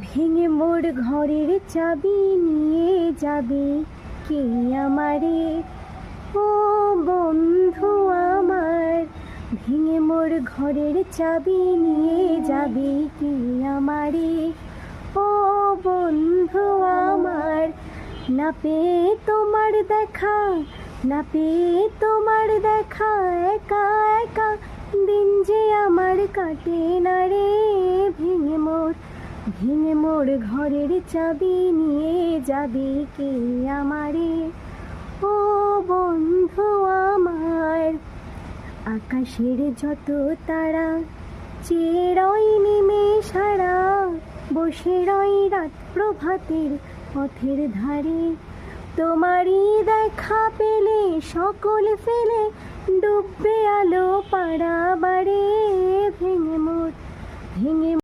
ভেঙে মোর ঘরের চাবি নিয়ে যাবে কে আমারে? ও বন্ধু আমার, ভেঙে মোর ঘরের চাবি নিয়ে যাবে কে আমারে? ও বন্ধু আমার, না পেয়ে তোমার দেখা, না পেয়ে তোমার দেখা, একা একা দিন যে আমার কাটে না রে। ভেঙে মোর ঘরের চাবি নিয়ে যাবে কে আমারে? ও বন্ধু আমার, আকাশের যত তারা চেয়ে রয় নিমেষারা, বসে রয় রাত প্রভাতের পথের ধারে। তোমারই দেখা পেলে সকল ফেলে ডুববে আলো পাড়া বাড়ে। ভেঙে